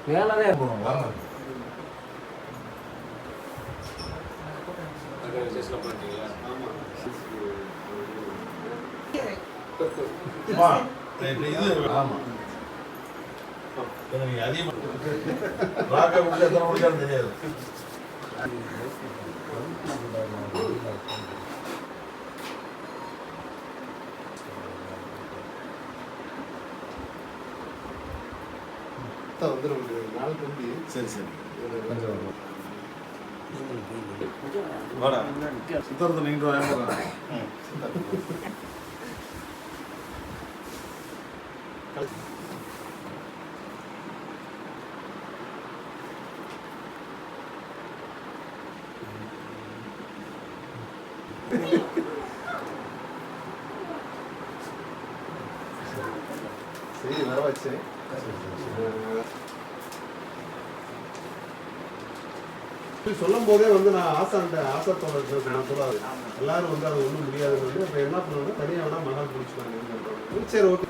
மேலதான் போகணும். தெரியாது. வந்து நாலு தம்பி. சரி சரி வாடா சித்தார்த்த நீங்க சரி வர வச்சு சொல்லும் போதே வந்து நான் ஆசாத்தோட நான் சொல்லாது எல்லாரும் வந்து அது ஒன்றும் முடியாதுன்னு வந்து இப்போ என்ன பண்ணுவோம்னா தனியாக வேணா மகால் பிடிச்சிட்டாங்க. சரி ஓகே.